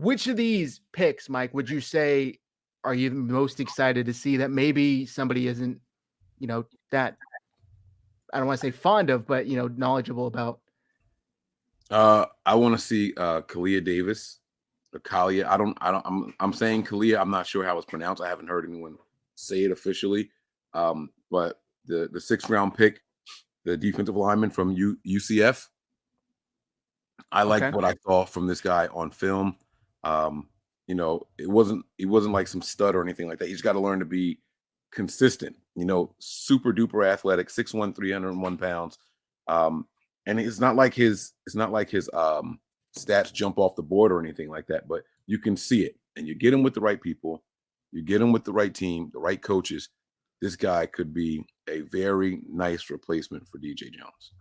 which of these picks, Mike, would you say are you most excited to see that maybe somebody isn't, that I don't want to say fond of, but knowledgeable about? I want to see Kalia Davis or Kalia. I'm saying Kalia. I'm not sure how it's pronounced. I haven't heard anyone say it officially. But the 6th round pick, the defensive lineman from UCF. I like what I saw from this guy on film. He wasn't like some stud or anything like that. He's got to learn to be consistent. Super duper athletic, 6'1", 301 pounds. And it's not like his stats jump off the board or anything like that, but you can see it. And you get him with the right people, you get him with the right team, the right coaches. This guy could be a very nice replacement for DJ Jones.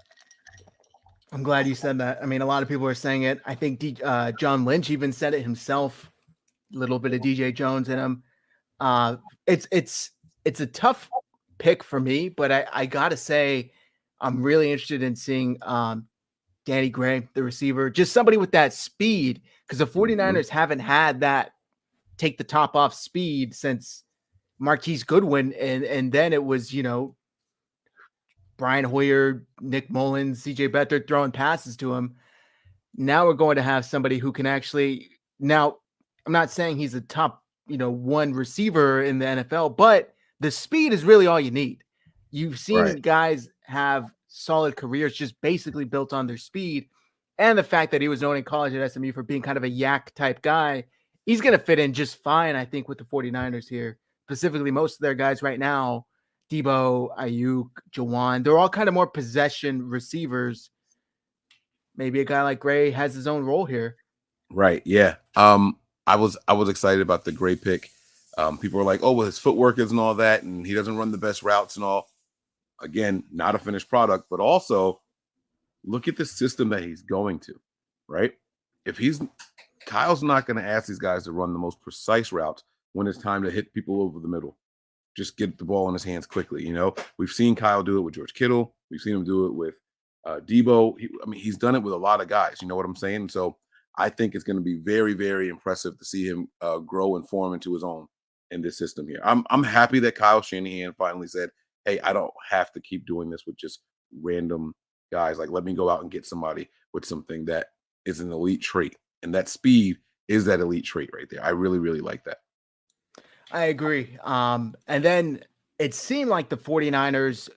I'm glad you said that. I mean, a lot of people are saying it. I think John Lynch even said it himself. A little bit of DJ Jones in him. It's a tough pick for me, but I gotta say, I'm really interested in seeing Danny Gray, the receiver, just somebody with that speed, because the 49ers haven't had that take the top off speed since Marquise Goodwin, and then it was Brian Hoyer, Nick Mullins, CJ Beathard throwing passes to him. Now we're going to have somebody who can actually. Now, I'm not saying he's a top, one receiver in the NFL, but the speed is really all you need. You've seen guys have solid careers just basically built on their speed, and the fact that he was known in college at SMU for being kind of a yak type guy. He's going to fit in just fine, I think, with the 49ers here. Specifically, most of their guys right now, Debo, Ayuk, Jawan, they're all kind of more possession receivers. Maybe a guy like Gray has his own role here. Right. Yeah. I was excited about the Gray pick. People were like, oh, well, his footwork isn't all that, and he doesn't run the best routes and all. Again, not a finished product, but also look at the system that he's going to, right? Kyle's not going to ask these guys to run the most precise routes when it's time to hit people over the middle. Just get the ball in his hands quickly. We've seen Kyle do it with George Kittle. We've seen him do it with Debo. He's done it with a lot of guys. You know what I'm saying? So I think it's going to be very, very impressive to see him grow and form into his own in this system here. I'm happy that Kyle Shanahan finally said, hey, I don't have to keep doing this with just random guys. Like, let me go out and get somebody with something that is an elite trait. And that speed is that elite trait right there. I really, really like that. I agree. And then it seemed like the 49ers,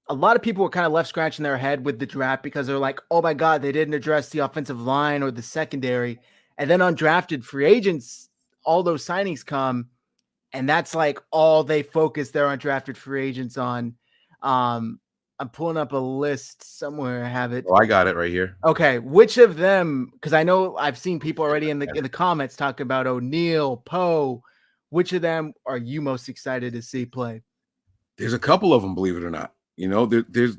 a lot of people were kind of left scratching their head with the draft because they're like, oh my God, they didn't address the offensive line or the secondary. And then undrafted free agents, all those signings come, and that's like all they focus their undrafted free agents on. I'm pulling up a list somewhere. I have it. Oh, I got it right here. Okay. Which of them, because I know I've seen people already in the comments talk about O'Neal, Poe. Which of them are you most excited to see play? There's a couple of them, believe it or not. There's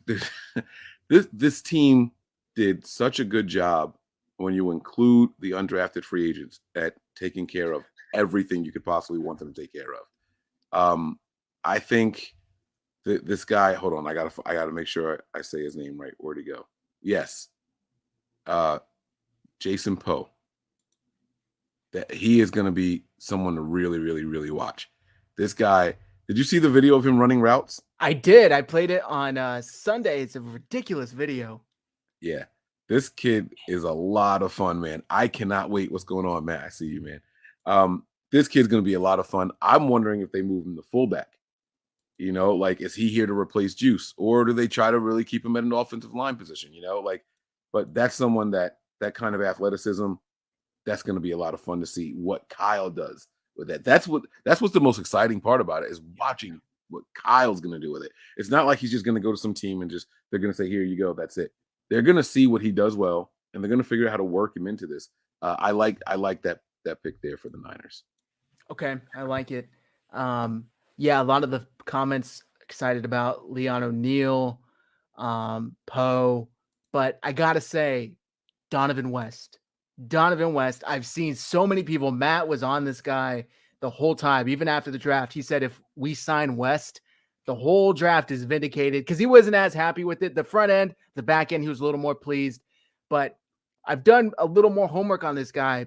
this team did such a good job when you include the undrafted free agents at taking care of everything you could possibly want them to take care of. I think this guy. Hold on, I gotta make sure I say his name right. Where'd he go? Yes, Jason Poe. That he is going to be someone to really, really, really watch. This guy, did you see the video of him running routes? I did. I played it on Sunday. It's a ridiculous video. Yeah. This kid is a lot of fun, man. I cannot wait. What's going on, Matt? I see you, man. This kid's going to be a lot of fun. I'm wondering if they move him to fullback. Is he here to replace Juice? Or do they try to really keep him at an offensive line position? But that's someone that kind of athleticism, that's going to be a lot of fun to see what Kyle does with that. That's what's the most exciting part about it, is watching what Kyle's going to do with it. It's not like he's just going to go to some team and they're going to say, here you go, that's it. They're going to see what he does well, and they're going to figure out how to work him into this. I like that pick there for the Niners. Okay, I like it. Yeah, a lot of the comments excited about Leon O'Neal, Poe, but I got to say, Donovan West, I've seen so many people. Matt was on this guy the whole time, even after the draft. He said, if we sign West, the whole draft is vindicated, because he wasn't as happy with it. The front end, the back end, he was a little more pleased. But I've done a little more homework on this guy.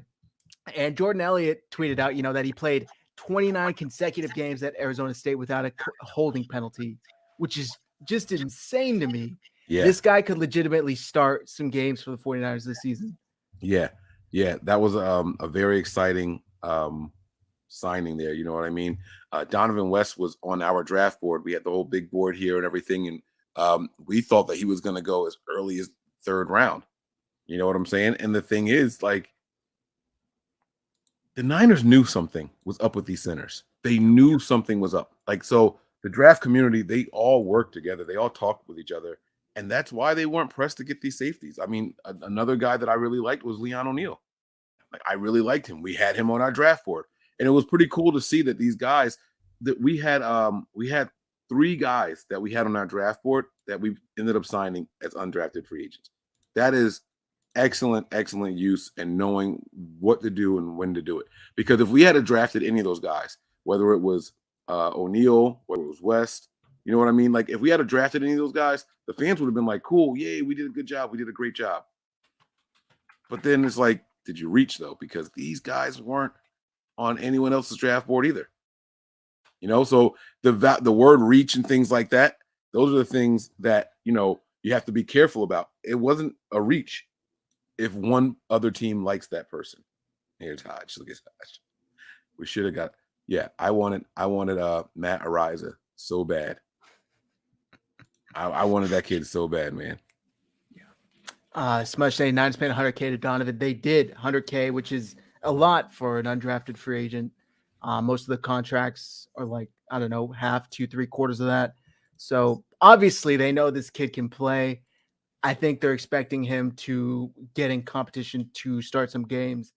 And Jordan Elliott tweeted out, that he played 29 consecutive games at Arizona State without a holding penalty, which is just insane to me. Yeah. This guy could legitimately start some games for the 49ers this season. Yeah. That was a very exciting signing there. You know what I mean? Donovan West was on our draft board. We had the whole big board here and everything. And we thought that he was going to go as early as 3rd round. You know what I'm saying? And the thing is, like, the Niners knew something was up with these centers. They knew something was up. Like, so the draft community, they all worked together. They all talked with each other. And that's why they weren't pressed to get these safeties. I mean, another guy that I really liked was Leon O'Neal. Like, I really liked him. We had him on our draft board. And it was pretty cool to see that these guys that we had 3 guys that we had on our draft board that we ended up signing as undrafted free agents. That is excellent use and knowing what to do and when to do it. Because if we had drafted any of those guys, whether it was O'Neal, whether it was West, you know what I mean? Like, if we had drafted any of those guys, the fans would have been like, cool, yay, we did a good job. We did a great job. But then it's like, did you reach, though? Because these guys weren't on anyone else's draft board either. You know, so the word reach and things like that, those are the things that, you have to be careful about. It wasn't a reach if one other team likes that person. Here's Hodge. Look at Hodge. We should have got. Yeah, I wanted Matt Ariza so bad. I wanted that kid so bad, man. Smudge saying Niners paying $100K to Donovan. They did $100K, which is a lot for an undrafted free agent. Most of the contracts are like, I don't know, half, 2-3/4 of that. So obviously they know this kid can play. I think they're expecting him to get in competition to start some games.